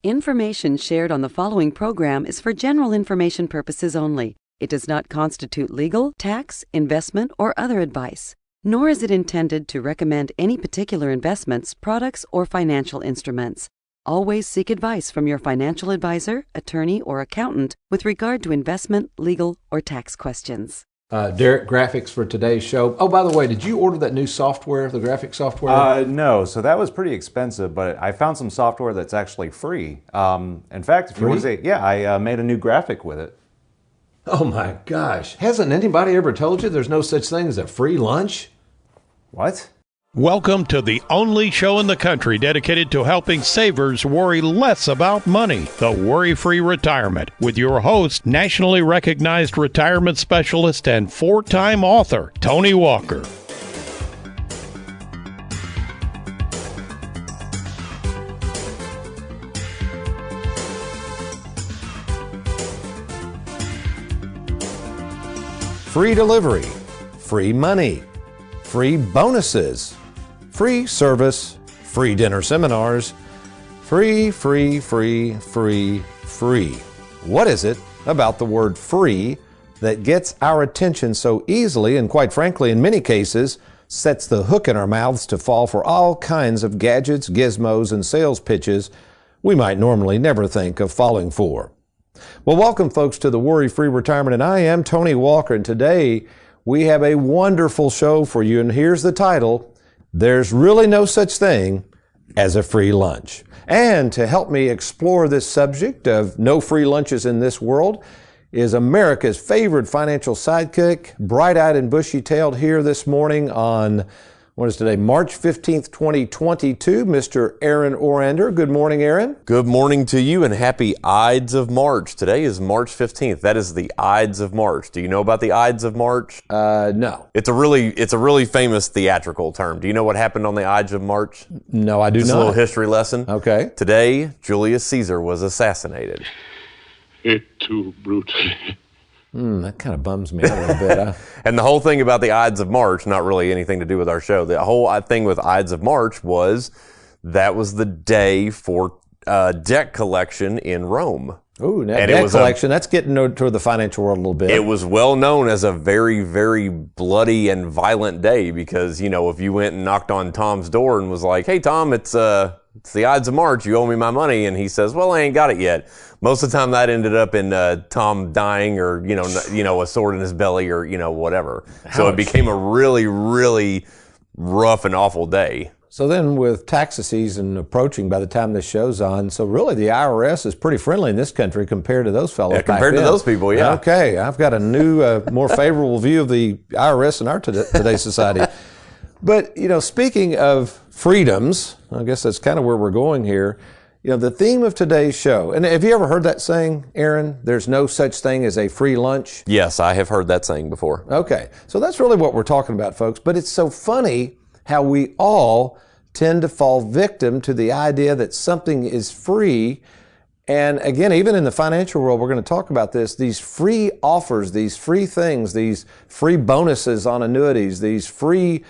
Information shared on the following program is for general information purposes only. It does not constitute legal, tax, investment, or other advice, nor is it intended to recommend any particular investments, products, or financial instruments. Always seek advice from your financial advisor, attorney, or accountant with regard to investment, legal, or tax questions. Derek, graphics for today's show. Oh, by the way, did you order that new software, the graphic software? No, so that was pretty expensive, but I found some software that's actually free. In fact, if you want to say, I made a new graphic with it. Oh my gosh. Hasn't anybody ever told you there's no such thing as a free lunch? What? Welcome to the only show in the country dedicated to helping savers worry less about money, the Worry-Free Retirement, with your host, nationally recognized retirement specialist and four-time author, Tony Walker. Free delivery, free money, free bonuses, free service, free dinner seminars, free. What is it about the word free that gets our attention so easily and, quite frankly, in many cases, sets the hook in our mouths to fall for all kinds of gadgets, gizmos, and sales pitches we might normally never think of falling for? Well, welcome, folks, to the Worry-Free Retirement, and I am Tony Walker, and today we have a wonderful show for you, and here's the title: There's Really No Such Thing as a Free Lunch. And to help me explore this subject of no free lunches in this world is America's favorite financial sidekick, bright-eyed and bushy-tailed, here this morning on, what is today, March 15th, 2022, Mr. Aaron Orander. Good morning, Aaron. Good morning to you, and happy Ides of March. Today is March 15th. That is the Ides of March. Do you know about the Ides of March? No. It's a really famous theatrical term. Do you know what happened on the Ides of March? No, I do Just not. a little history lesson. Okay. Today, Julius Caesar was assassinated. Et tu, Brute. That kind of bums me out a little bit. And the whole thing about the Ides of March, not really anything to do with our show, the whole thing with Ides of March was that was the day for debt collection in Rome. Ooh, now debt collection, that's getting toward the financial world a little bit. It was well known as a very, very bloody and violent day because, you know, if you went and knocked on Tom's door and was like, "Hey, Tom, it's the Ides of March, you owe me my money," and he says, "Well, I ain't got it yet." Most of the time that ended up in Tom dying or, a sword in his belly or, whatever. Ouch. So it became a really, really rough and awful day. So then with tax season approaching by the time this show's on, so really the IRS is pretty friendly in this country compared to those fellows. Yeah, compared to those people, yeah. Okay, I've got a new, more favorable view of the IRS in our today's society. But, speaking of freedoms, I guess that's kind of where we're going here. The theme of today's show, and have you ever heard that saying, Aaron? There's no such thing as a free lunch? Yes, I have heard that saying before. Okay, so that's really what we're talking about, folks. But it's so funny how we all tend to fall victim to the idea that something is free. And again, even in the financial world, we're going to talk about this, these free offers, these free things, these free bonuses on annuities, these free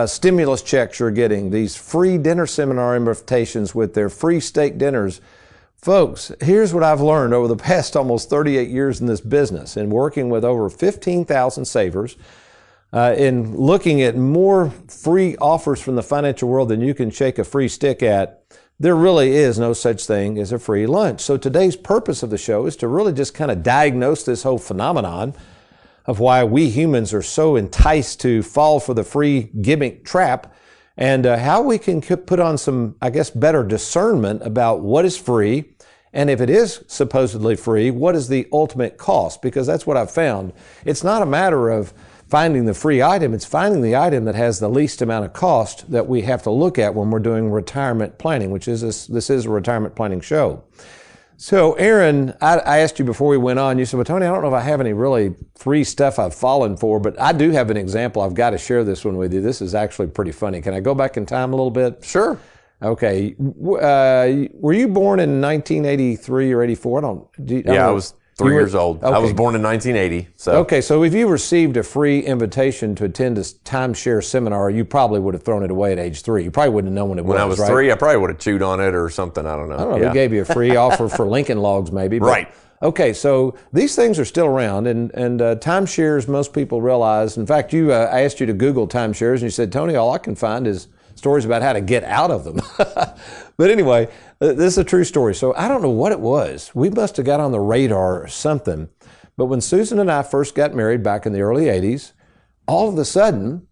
stimulus checks you're getting, these free dinner seminar invitations with their free steak dinners. Folks, here's what I've learned over the past almost 38 years in this business and working with over 15,000 savers, in looking at more free offers from the financial world than you can shake a free stick at. There really is no such thing as a free lunch. So today's purpose of the show is to really just kind of diagnose this whole phenomenon of why we humans are so enticed to fall for the free gimmick trap, and how we can put on some, I guess, better discernment about what is free, and if it is supposedly free, what is the ultimate cost? Because that's what I've found. It's not a matter of finding the free item, it's finding the item that has the least amount of cost that we have to look at when we're doing retirement planning, which is this is a retirement planning show. So, Aaron, I asked you before we went on, you said, well, Tony, I don't know if I have any really free stuff I've fallen for, but I do have an example. I've got to share this one with you. This is actually pretty funny. Can I go back in time a little bit? Sure. Okay. Were you born in 1983 or 84? 3 years old. Okay. I was born in 1980. So. Okay, so if you received a free invitation to attend a timeshare seminar, you probably would have thrown it away at age 3. You probably wouldn't have known what it was, When I was right? 3, I probably would have chewed on it or something. I don't know. I don't know. We gave you a free offer for Lincoln Logs, maybe. But, Right. Okay, so these things are still around, and timeshares, most people realize. In fact, I asked you to Google timeshares, and you said, Tony, all I can find is stories about how to get out of them. But anyway, this is a true story. So I don't know what it was. We must have got on the radar or something. But when Susan and I first got married back in the early 80s, all of a sudden,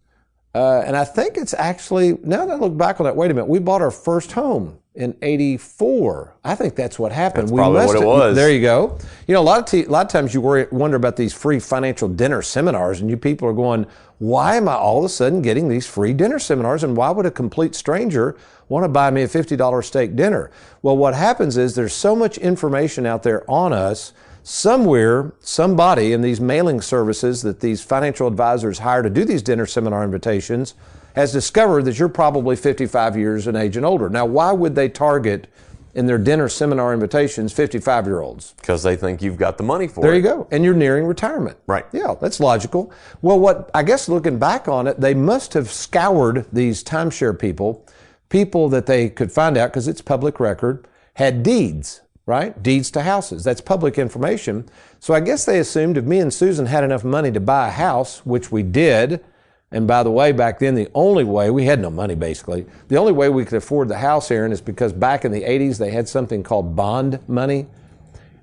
and I think it's actually, now that I look back on that, wait a minute, we bought our first home in 84. I think that's what happened. That's probably what it was. There you go. You know, a lot of times you wonder about these free financial dinner seminars, and you people are going, why am I all of a sudden getting these free dinner seminars, and why would a complete stranger want to buy me a $50 steak dinner? Well, what happens is there's so much information out there on us. Somewhere, somebody in these mailing services that these financial advisors hire to do these dinner seminar invitations has discovered that you're probably 55 years in age and older. Now, why would they target in their dinner seminar invitations 55-year-olds? Because they think you've got the money for it. There you go. And you're nearing retirement. Right. Yeah, that's logical. Well, I guess looking back on it, they must have scoured these timeshare people that they could find out, because it's public record, had deeds. Right? Deeds to houses. That's public information. So I guess they assumed if me and Susan had enough money to buy a house, which we did, and by the way, back then the only way, we had no money basically, the only way we could afford the house, Aaron, is because back in the 80s they had something called bond money,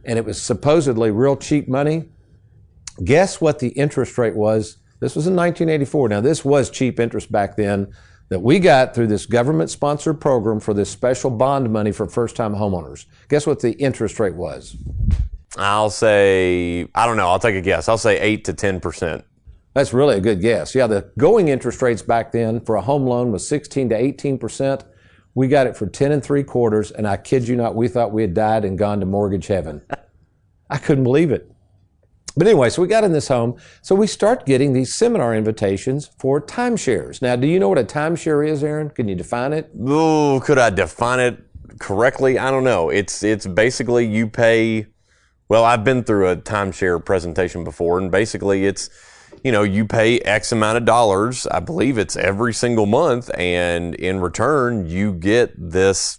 and it was supposedly real cheap money. Guess what the interest rate was? This was in 1984. Now this was cheap interest back then, that we got through this government-sponsored program for this special bond money for first-time homeowners. Guess what the interest rate was? I'll say, I don't know, I'll take a guess. I'll say 8 to 10%. That's really a good guess. Yeah, the going interest rates back then for a home loan was 16 to 18%. We got it for 10 3/4, and I kid you not, we thought we had died and gone to mortgage heaven. I couldn't believe it. But anyway, so we got in this home. So we start getting these seminar invitations for timeshares. Now, do you know what a timeshare is, Aaron? Can you define it? Oh, could I define it correctly? I don't know. It's basically you pay, well, I've been through a timeshare presentation before, and basically it's, you pay X amount of dollars. I believe it's every single month, and in return, you get this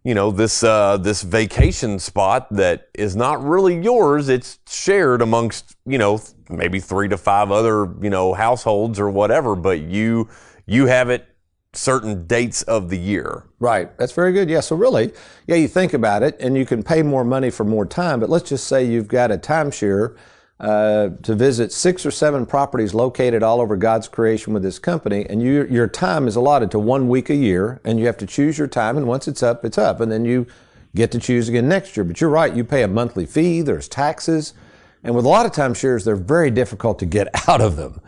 this vacation spot that is not really yours. It's shared amongst, maybe 3 to 5 other, households or whatever, but you have it certain dates of the year. Right. That's very good. Yeah. So really, you think about it, and you can pay more money for more time, but let's just say you've got a timeshare to visit 6 or 7 properties located all over God's creation with this company, and your time is allotted to 1 week a year, and you have to choose your time, and once it's up, and then you get to choose again next year. But you're right, you pay a monthly fee, there's taxes, and with a lot of timeshares, they're very difficult to get out of them.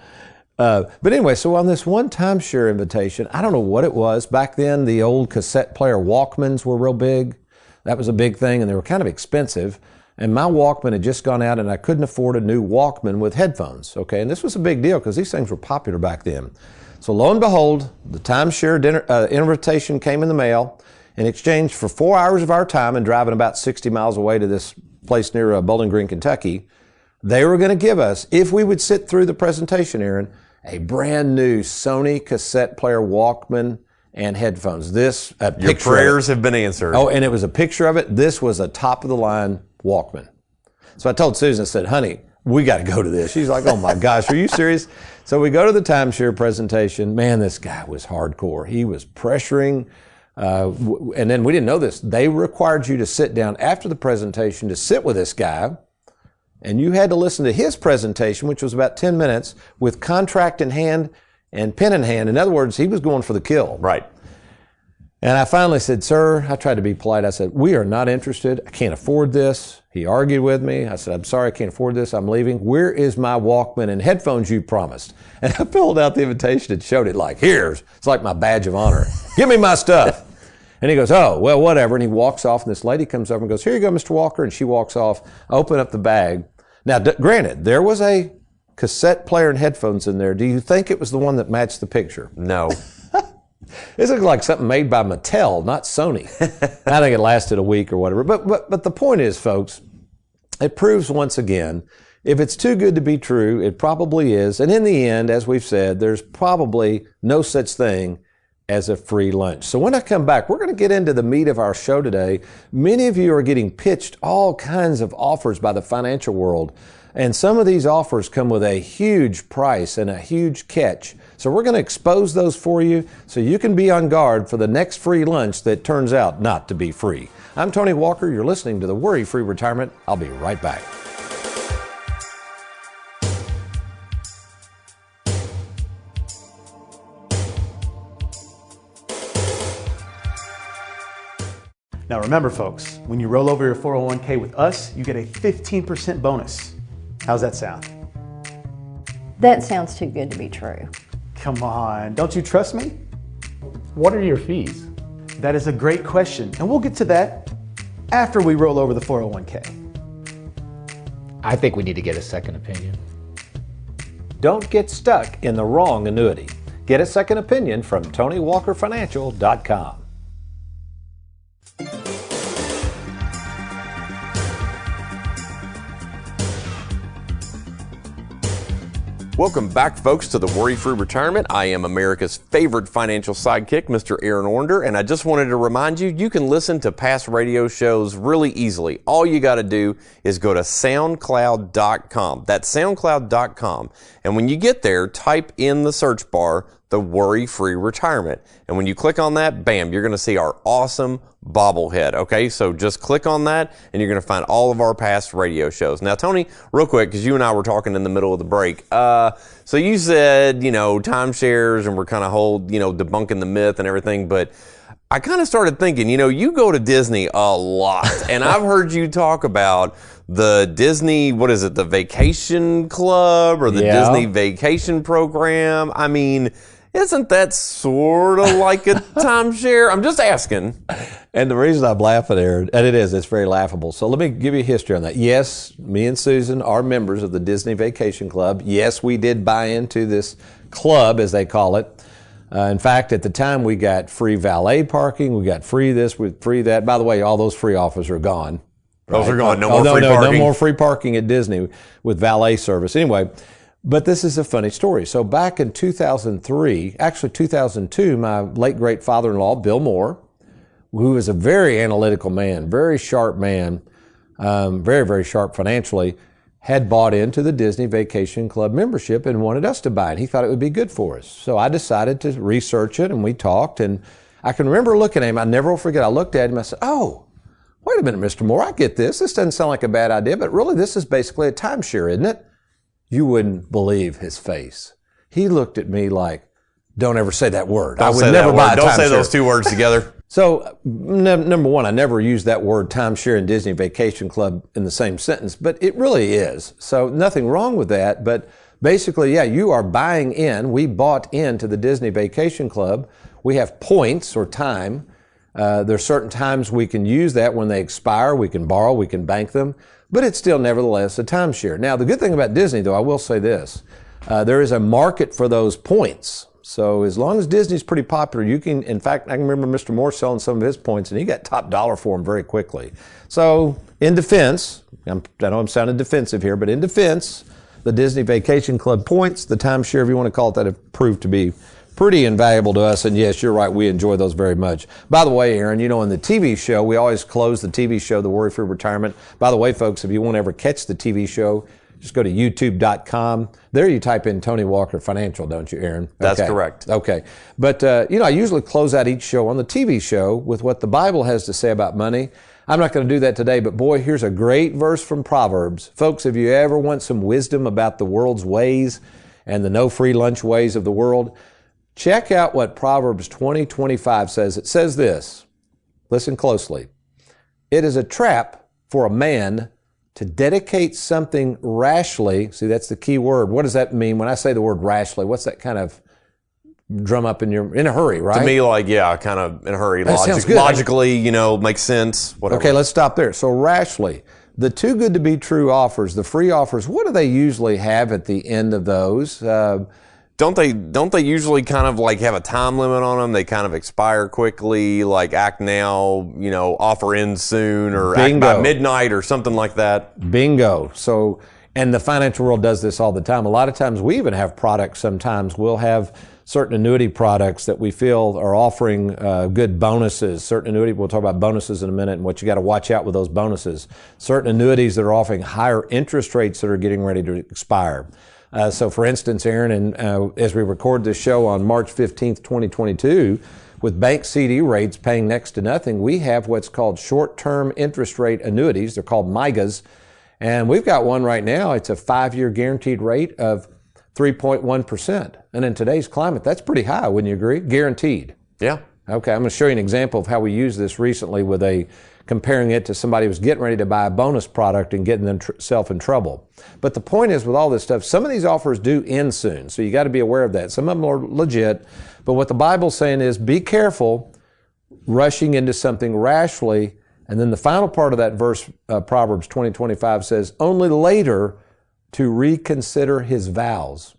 But anyway, so on this one timeshare invitation, I don't know what it was. Back then, the old cassette player Walkmans were real big. That was a big thing, and they were kind of expensive. And my Walkman had just gone out, and I couldn't afford a new Walkman with headphones, okay? And this was a big deal because these things were popular back then. So lo and behold, the timeshare dinner invitation came in the mail in exchange for 4 hours of our time and driving about 60 miles away to this place near Bowling Green, Kentucky. They were going to give us, if we would sit through the presentation, Aaron, a brand new Sony cassette player Walkman and headphones. Your prayers have been answered. Oh, and it was a picture of it. This was a top-of-the-line Walkman. So I told Susan, I said, honey, we got to go to this. She's like, oh my gosh, are you serious? So we go to the timeshare presentation. Man, this guy was hardcore. He was pressuring. And then we didn't know this. They required you to sit down after the presentation to sit with this guy. And you had to listen to his presentation, which was about 10 minutes, with contract in hand and pen in hand. In other words, he was going for the kill. Right. And I finally said, sir, I tried to be polite. I said, we are not interested. I can't afford this. He argued with me. I said, I'm sorry, I can't afford this. I'm leaving. Where is my Walkman and headphones you promised? And I filled out the invitation and showed it like, here's. It's like my badge of honor. Give me my stuff. And he goes, oh, well, whatever. And he walks off, and this lady comes over and goes, here you go, Mr. Walker. And she walks off, open up the bag. Now, granted, there was a cassette player and headphones in there. Do you think it was the one that matched the picture? No. This looks like something made by Mattel, not Sony. I think it lasted a week or whatever. But the point is, folks, it proves once again, if it's too good to be true, it probably is. And in the end, as we've said, there's probably no such thing as a free lunch. So when I come back, we're going to get into the meat of our show today. Many of you are getting pitched all kinds of offers by the financial world. And some of these offers come with a huge price and a huge catch. So we're going to expose those for you so you can be on guard for the next free lunch that turns out not to be free. I'm Tony Walker. You're listening to the Worry-Free Retirement. I'll be right back. Now remember, folks, when you roll over your 401k with us, you get a 15% bonus. How's that sound? That sounds too good to be true. Come on, don't you trust me? What are your fees? That is a great question, and we'll get to that after we roll over the 401k. I think we need to get a second opinion. Don't get stuck in the wrong annuity. Get a second opinion from TonyWalkerFinancial.com. Welcome back, folks, to the Worry-Free Retirement. I am America's favorite financial sidekick, Mr. Aaron Ornder, and I just wanted to remind you, you can listen to past radio shows really easily. All you got to do is go to SoundCloud.com. That's SoundCloud.com. And when you get there, type in the search bar, the Worry-Free Retirement. And when you click on that, bam, you're going to see our awesome bobblehead. Okay, so just click on that and you're going to find all of our past radio shows. Now, Tony, real quick, because you and I were talking in the middle of the break. So you said, timeshares, and we're kind of debunking the myth and everything, but I kind of started thinking, you go to Disney a lot, and I've heard you talk about the Disney, the Vacation Club or the Disney Vacation Program. I mean, isn't that sort of like a timeshare? I'm just asking. And the reason I'm laughing, Aaron, and it's very laughable. So let me give you a history on that. Yes, me and Susan are members of the Disney Vacation Club. Yes, we did buy into this club, as they call it. In fact, at the time, we got free valet parking. We got free this, free that. By the way, all those free offers are gone. Those are gone. No more free parking. No more free parking at Disney with valet service. Anyway, but this is a funny story. So back in 2003, actually 2002, my late great father-in-law, Bill Moore, who was a very analytical man, very sharp man, very, very sharp financially, had bought into the Disney Vacation Club membership and wanted us to buy it. He thought it would be good for us. So I decided to research it, and we talked. And I can remember looking at him. I never will forget. I looked at him. I said, "Oh, wait a minute, Mr. Moore. I get this. This doesn't sound like a bad idea, but really this is basically a timeshare, isn't it?" You wouldn't believe his face. He looked at me like, "Don't ever say that word. I would never buy a timeshare." Don't say those two words together. So, number one, I never used that word timeshare and Disney Vacation Club in the same sentence, but it really is. So nothing wrong with that. But basically, you are buying in. We bought into the Disney Vacation Club. We have points or time. There's certain times we can use that when they expire. We can borrow, we can bank them, but it's still nevertheless a timeshare. Now, the good thing about Disney, though, I will say this. There is a market for those points. So as long as Disney's pretty popular, you can, in fact, I can remember Mr. Moore selling some of his points, and he got top dollar for them very quickly. So in defense, I know I'm sounding defensive here, but in defense, the Disney Vacation Club points, the timeshare, if you want to call it that, have proved to be pretty invaluable to us. And yes, you're right, we enjoy those very much. By the way, Aaron, in the TV show, we always close the TV show, The Worry-Free Retirement. By the way, folks, if you want to ever catch the TV show, just go to youtube.com. There you type in Tony Walker Financial, don't you, Aaron? That's correct. Okay. But, I usually close out each show on the TV show with what the Bible has to say about money. I'm not going to do that today, but boy, here's a great verse from Proverbs. Folks, if you ever want some wisdom about the world's ways and the no free lunch ways of the world, check out what Proverbs 20:25 says. It says this. Listen closely. It is a trap for a man to dedicate something rashly. See, that's the key word. What does that mean? When I say the word rashly, what's that kind of drum up in a hurry, right? To me, kind of in a hurry. Sounds good. Logically, makes sense, whatever. Okay, let's stop there. So rashly. The too good to be true offers, the free offers, what do they usually have at the end of those? don't they usually kind of like have a time limit on them? They kind of expire quickly, like act now, offer ends soon, or act by midnight or something like that. Bingo. So, and the financial world does this all the time. A lot of times we even have products sometimes. We'll have certain annuity products that we feel are offering good bonuses. Certain annuity, we'll talk about bonuses in a minute and what you got to watch out with those bonuses. Certain annuities that are offering higher interest rates that are getting ready to expire. So for instance, Aaron, and as we record this show on March 15th, 2022, with bank CD rates paying next to nothing, we have what's called short-term interest rate annuities. They're called MYGAs. And we've got one right now. It's a 5-year guaranteed rate of 3.1%. And in today's climate, that's pretty high, wouldn't you agree? Guaranteed. Yeah. Okay, I'm going to show you an example of how we used this recently with comparing it to somebody who was getting ready to buy a bonus product and getting themselves in trouble. But the point is with all this stuff, some of these offers do end soon, so you got to be aware of that. Some of them are legit, but what the Bible's saying is be careful rushing into something rashly. And then the final part of that verse, Proverbs 20:25 says, only later to reconsider his vows.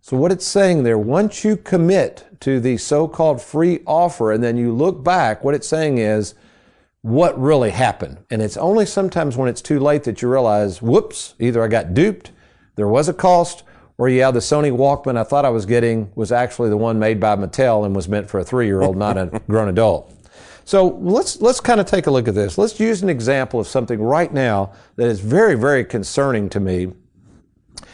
So what it's saying there, once you commit to the so-called free offer and then you look back, what it's saying is what really happened. And it's only sometimes when it's too late that you realize, whoops, either I got duped, there was a cost, or the Sony Walkman I thought I was getting was actually the one made by Mattel and was meant for a 3-year-old, not a grown adult. So let's kind of take a look at this. Let's use an example of something right now that is very, very concerning to me.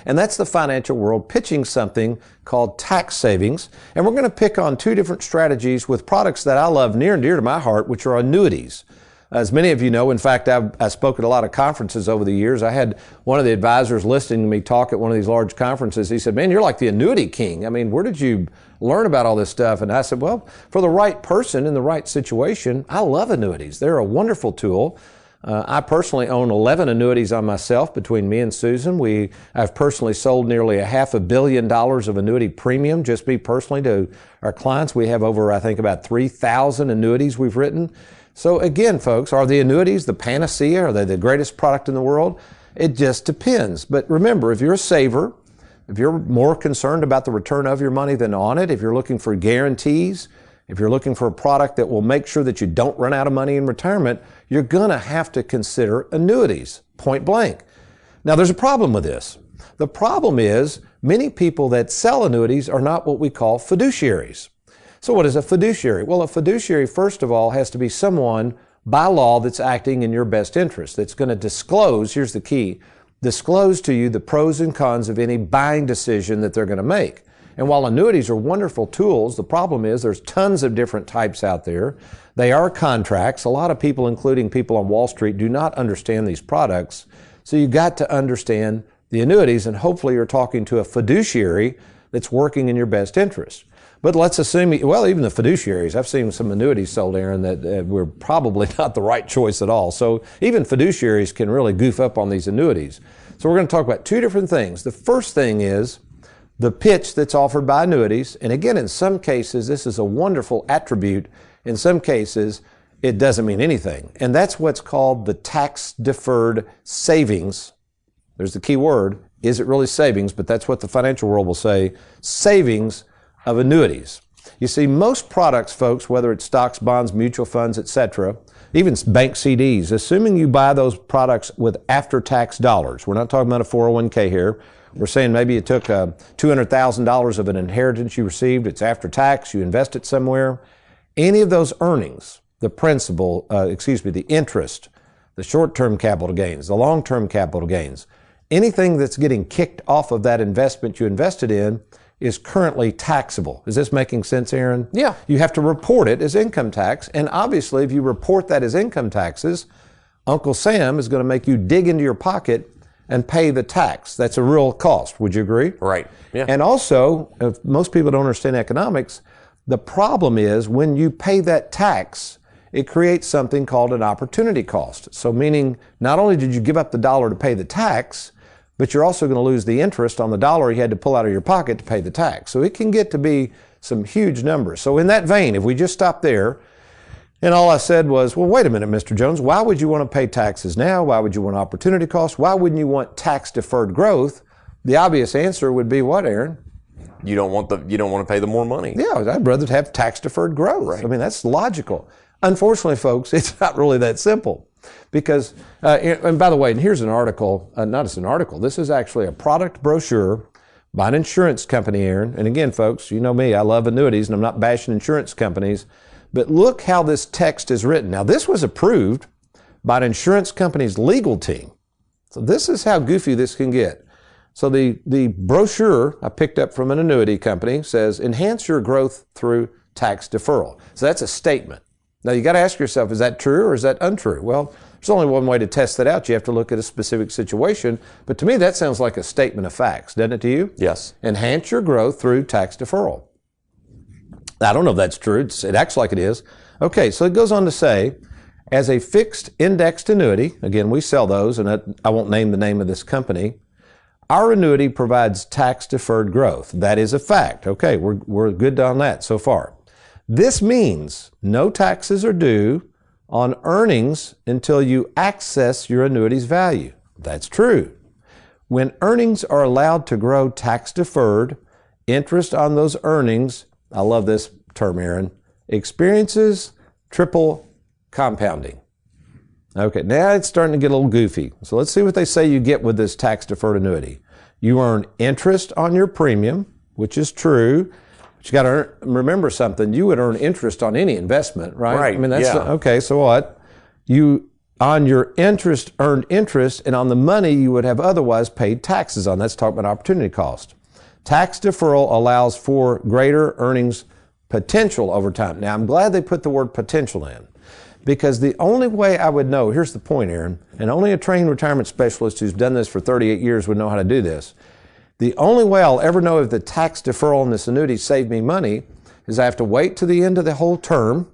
And that's the financial world pitching something called tax savings. And we're going to pick on 2 different strategies with products that I love near and dear to my heart, which are annuities. As many of you know, in fact, I spoke at a lot of conferences over the years. I had one of the advisors listening to me talk at one of these large conferences. He said, man, you're like the annuity king. I mean, where did you learn about all this stuff? And I said, well, for the right person in the right situation, I love annuities. They're a wonderful tool. I personally own 11 annuities on myself between me and Susan. I've personally sold nearly $500 million of annuity premium, just me personally, to our clients. We have over, I think, about 3,000 annuities we've written. So again, folks, are the annuities the panacea? Are they the greatest product in the world? It just depends. But remember, if you're a saver, if you're more concerned about the return of your money than on it, if you're looking for guarantees, if you're looking for a product that will make sure that you don't run out of money in retirement, you're going to have to consider annuities, point blank. Now, there's a problem with this. The problem is many people that sell annuities are not what we call fiduciaries. So what is a fiduciary? Well, a fiduciary, first of all, has to be someone by law that's acting in your best interest, that's going to disclose, here's the key, disclose to you the pros and cons of any buying decision that they're going to make. And while annuities are wonderful tools, the problem is there's tons of different types out there. They are contracts. A lot of people, including people on Wall Street, do not understand these products. So you got to understand the annuities, and hopefully you're talking to a fiduciary that's working in your best interest. But let's assume, well, even the fiduciaries, I've seen some annuities sold, Aaron, that were probably not the right choice at all. So even fiduciaries can really goof up on these annuities. So we're going to talk about 2 different things. The first thing is the pitch that's offered by annuities. And again, in some cases, this is a wonderful attribute. In some cases, it doesn't mean anything. And that's what's called the tax-deferred savings. There's the key word. Is it really savings? But that's what the financial world will say. Savings of annuities. You see, most products, folks, whether it's stocks, bonds, mutual funds, etc., even bank CDs, assuming you buy those products with after-tax dollars. We're not talking about a 401k here. We're saying maybe you took $200,000 of an inheritance you received. It's after tax. You invest it somewhere. Any of those earnings, the principal, the interest, the short-term capital gains, the long-term capital gains, anything that's getting kicked off of that investment you invested in is currently taxable. Is this making sense, Aaron? Yeah. You have to report it as income tax. And obviously, if you report that as income taxes, Uncle Sam is going to make you dig into your pocket and pay the tax. That's a real cost. Would you agree? Right. Yeah. And also, if most people don't understand economics, the problem is when you pay that tax, it creates something called an opportunity cost. So meaning, not only did you give up the dollar to pay the tax, but you're also going to lose the interest on the dollar you had to pull out of your pocket to pay the tax. So it can get to be some huge numbers. So in that vein, if we just stop there, and all I said was, well, wait a minute, Mr. Jones, why would you want to pay taxes now? Why would you want opportunity costs? Why wouldn't you want tax-deferred growth? The obvious answer would be what, Aaron? you don't want to pay the more money. Yeah, I'd rather have tax deferred growth. Right. I mean, that's logical. Unfortunately, folks, it's not really that simple. Because, and by the way, and here's an article, not as an article, this is actually a product brochure by an insurance company, Aaron. And again, folks, you know me, I love annuities and I'm not bashing insurance companies. But look how this text is written. Now, this was approved by an insurance company's legal team. So this is how goofy this can get. So the brochure I picked up from an annuity company says, enhance your growth through tax deferral. So that's a statement. Now, you got to ask yourself, is that true or is that untrue? Well, there's only one way to test that out. You have to look at a specific situation. But to me, that sounds like a statement of facts, doesn't it to you? Yes. Enhance your growth through tax deferral. I don't know if that's true. It acts like it is. Okay, so it goes on to say, as a fixed indexed annuity, again, we sell those, and I won't name the name of this company, our annuity provides tax deferred growth. That is a fact. Okay, we're good on that so far. This means no taxes are due on earnings until you access your annuity's value. That's true. When earnings are allowed to grow tax deferred, interest on those earnings, I love this term, Aaron, experiences triple compounding. Okay, now it's starting to get a little goofy. So let's see what they say you get with this tax deferred annuity. You earn interest on your premium, which is true. But you got to remember something. You would earn interest on any investment, right? Right. I mean, that's yeah. Okay. So what? You on your interest earned interest, and on the money you would have otherwise paid taxes on. That's talking about opportunity cost. Tax deferral allows for greater earnings potential over time. Now, I'm glad they put the word potential in, because the only way I would know, here's the point, Aaron, and only a trained retirement specialist who's done this for 38 years would know how to do this. The only way I'll ever know if the tax deferral in this annuity saved me money is I have to wait to the end of the whole term,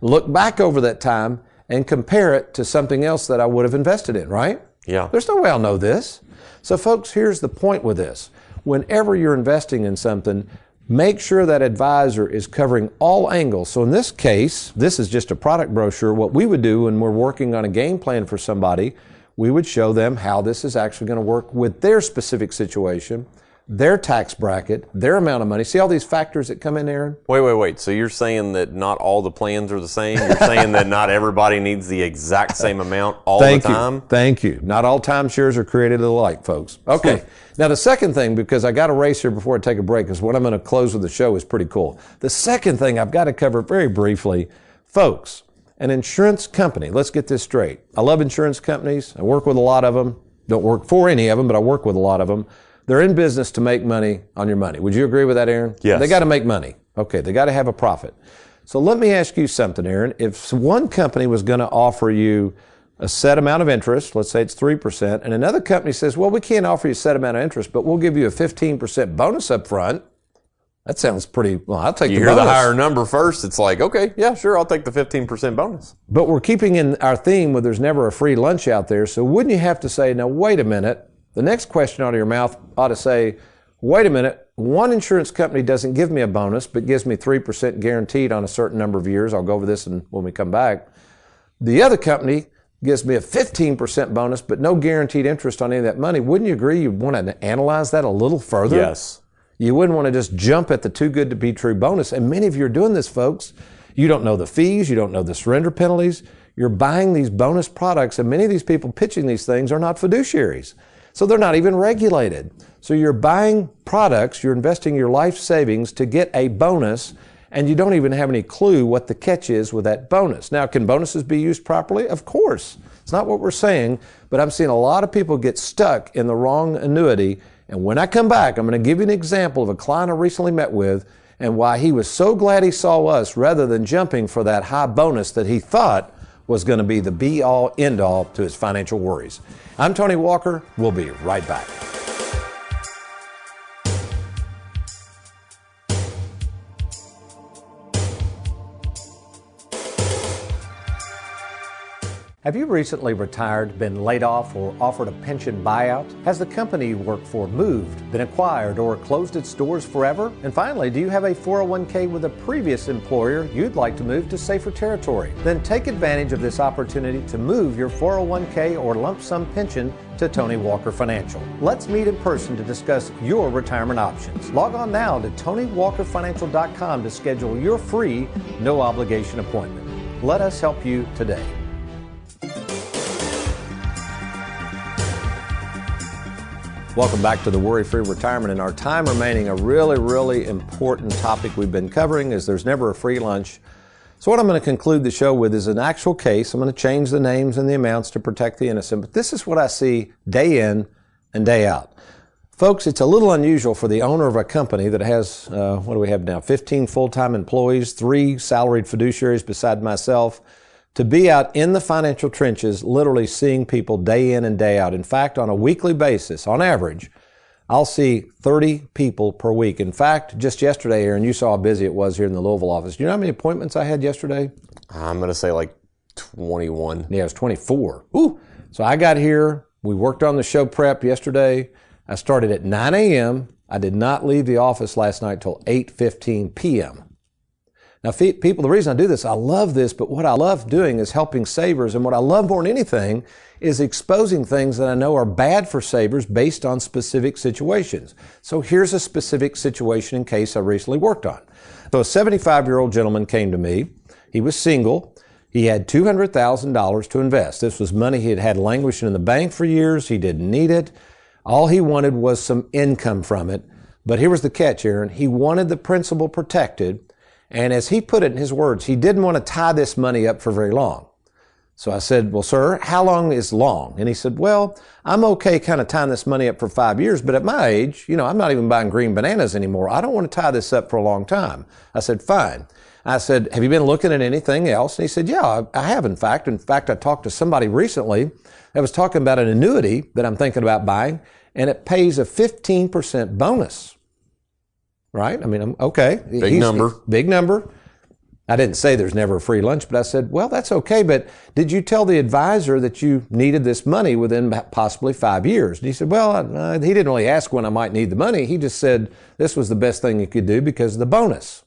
look back over that time, and compare it to something else that I would have invested in, right? Yeah. There's no way I'll know this. So folks, here's the point with this. Whenever you're investing in something, make sure that advisor is covering all angles. So in this case, this is just a product brochure. What we would do when we're working on a game plan for somebody, we would show them how this is actually going to work with their specific situation, their tax bracket, their amount of money. See all these factors that come in, Aaron? Wait. So you're saying that not all the plans are the same? You're saying that not everybody needs the exact same amount all the time? Thank you. Not all timeshares are created alike, folks. Okay. Now, the second thing, because I got to race here before I take a break, because what I'm going to close with the show is pretty cool. The second thing I've got to cover very briefly, folks, an insurance company, let's get this straight. I love insurance companies. I work with a lot of them. Don't work for any of them, but I work with a lot of them. They're in business to make money on your money. Would you agree with that, Aaron? Yes. They got to make money. Okay, they got to have a profit. So let me ask you something, Aaron. If one company was going to offer you a set amount of interest, let's say it's 3%, and another company says, well, we can't offer you a set amount of interest, but we'll give you a 15% bonus up front. That sounds pretty, well, I'll take the bonus. You hear the higher number first, it's like, okay, yeah, sure, I'll take the 15% bonus. But we're keeping in our theme where there's never a free lunch out there, so wouldn't you have to say, now, wait a minute, the next question out of your mouth ought to say, wait a minute, one insurance company doesn't give me a bonus, but gives me 3% guaranteed on a certain number of years. I'll go over this when we come back. The other company gives me a 15% bonus, but no guaranteed interest on any of that money. Wouldn't you agree you'd want to analyze that a little further? Yes. You wouldn't want to just jump at the too good to be true bonus. And many of you are doing this, folks. You don't know the fees. You don't know the surrender penalties. You're buying these bonus products, and many of these people pitching these things are not fiduciaries. So they're not even regulated. So you're buying products, you're investing your life savings to get a bonus, and you don't even have any clue what the catch is with that bonus. Now, can bonuses be used properly? Of course. It's not what we're saying, but I'm seeing a lot of people get stuck in the wrong annuity. And when I come back, I'm going to give you an example of a client I recently met with and why he was so glad he saw us rather than jumping for that high bonus that he thought was going to be the be-all, end-all to his financial worries. I'm Tony Walker. We'll be right back. Have you recently retired, been laid off, or offered a pension buyout? Has the company you work for moved, been acquired, or closed its doors forever? And finally, do you have a 401k with a previous employer you'd like to move to safer territory? Then take advantage of this opportunity to move your 401k or lump sum pension to Tony Walker Financial. Let's meet in person to discuss your retirement options. Log on now to TonyWalkerFinancial.com to schedule your free, no obligation appointment. Let us help you today. Welcome back to the Worry-Free Retirement. In our time remaining, a really important topic we've been covering is there's never a free lunch. So what I'm going to conclude the show with is an actual case. I'm going to change the names and the amounts to protect the innocent, but this is what I see day in and day out. Folks, it's a little unusual for the owner of a company that has, what do we have now, 15 full-time employees, 3 salaried fiduciaries beside myself, to be out in the financial trenches, literally seeing people day in and day out. In fact, on a weekly basis, on average, I'll see 30 people per week. In fact, just yesterday, Aaron, you saw how busy it was here in the Louisville office. Do you know how many appointments I had yesterday? I'm going to say like 21. Yeah, it was 24. Ooh. So I got here. We worked on the show prep yesterday. I started at 9 a.m. I did not leave the office last night till 8:15 p.m. Now, people, the reason I do this, I love this, but what I love doing is helping savers, and what I love more than anything is exposing things that I know are bad for savers based on specific situations. So here's a specific situation and case I recently worked on. So a 75-year-old gentleman came to me. He was single. He had $200,000 to invest. This was money he had had languishing in the bank for years. He didn't need it. All he wanted was some income from it. But here was the catch, Aaron. He wanted the principal protected. And as he put it in his words, he didn't want to tie this money up for very long. So I said, well, sir, how long is long? And he said, well, I'm okay kind of tying this money up for 5 years, but at my age, I'm not even buying green bananas anymore. I don't want to tie this up for a long time. I said, fine. I said, have you been looking at anything else? And he said, yeah, I have, in fact. In fact, I talked to somebody recently that was talking about an annuity that I'm thinking about buying, and it pays a 15% bonus. Right? I mean, okay. Big number. Big number. I didn't say there's never a free lunch, but I said, well, that's okay, but did you tell the advisor that you needed this money within possibly 5 years? And he said, well, he didn't really ask when I might need the money. He just said this was the best thing you could do because of the bonus.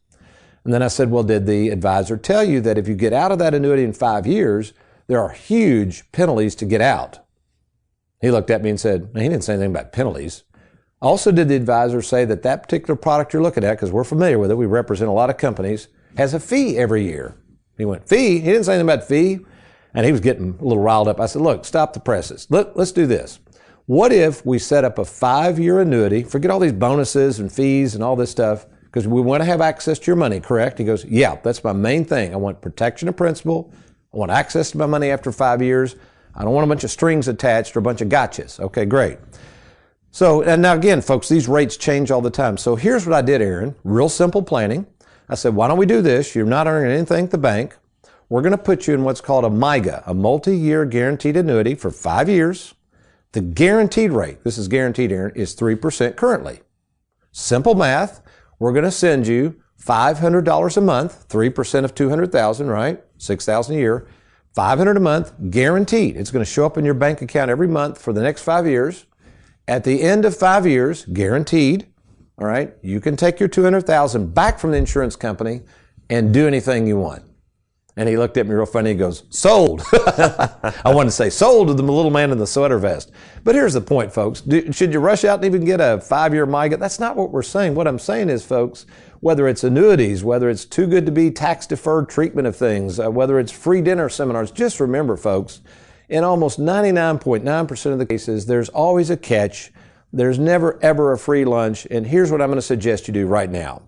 And then I said, well, did the advisor tell you that if you get out of that annuity in 5 years, there are huge penalties to get out? He looked at me and said, he didn't say anything about penalties. Also, did the advisor say that that particular product you're looking at, because we're familiar with it, we represent a lot of companies, has a fee every year? He went, fee? He didn't say anything about fee. And he was getting a little riled up. I said, look, stop the presses. Let's do this. What if we set up a 5-year annuity, forget all these bonuses and fees and all this stuff, because we want to have access to your money, correct? He goes, yeah, that's my main thing. I want protection of principal. I want access to my money after 5 years. I don't want a bunch of strings attached or a bunch of gotchas. Okay, great. So, and now again, folks, these rates change all the time. So here's what I did, Aaron. Real simple planning. I said, why don't we do this? You're not earning anything at the bank. We're going to put you in what's called a MIGA, a multi-year guaranteed annuity for 5 years. The guaranteed rate, this is guaranteed, Aaron, is 3% currently. Simple math. We're going to send you $500 a month, 3% of $200,000, right? $6,000 a year. $500 a month, guaranteed. It's going to show up in your bank account every month for the next 5 years. At the end of 5 years, guaranteed, all right, you can take your $200,000 back from the insurance company and do anything you want. And he looked at me real funny. He goes, sold. I wanted to say sold to the little man in the sweater vest. But here's the point, folks. Should you rush out and even get a 5-year MIGA? That's not what we're saying. What I'm saying is, folks, whether it's annuities, whether it's too good to be tax-deferred treatment of things, whether it's free dinner seminars, just remember, folks, in almost 99.9% of the cases, there's always a catch. There's never, ever a free lunch. And here's what I'm going to suggest you do right now.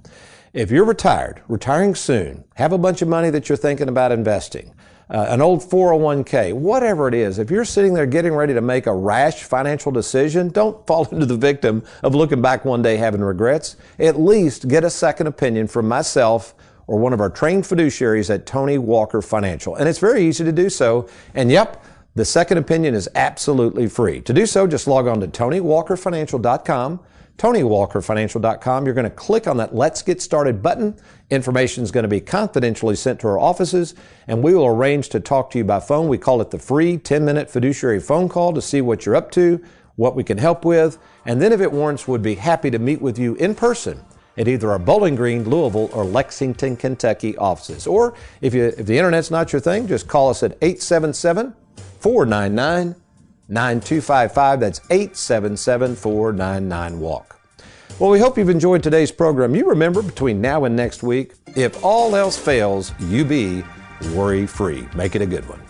If you're retiring soon, have a bunch of money that you're thinking about investing, an old 401k, whatever it is, if you're sitting there getting ready to make a rash financial decision, don't fall into the victim of looking back one day having regrets. At least get a second opinion from myself or one of our trained fiduciaries at Tony Walker Financial. And it's very easy to do so. And yep, the second opinion is absolutely free. To do so, just log on to TonyWalkerFinancial.com. TonyWalkerFinancial.com. You're going to click on that Let's Get Started button. Information is going to be confidentially sent to our offices, and we will arrange to talk to you by phone. We call it the free 10-minute fiduciary phone call to see what you're up to, what we can help with, and then if it warrants, we'd be happy to meet with you in person at either our Bowling Green, Louisville, or Lexington, Kentucky offices. Or if the internet's not your thing, just call us at 877-499-9255. That's 877-499-WALK. Well, we hope you've enjoyed today's program. You remember, between now and next week, if all else fails, you be worry-free. Make it a good one.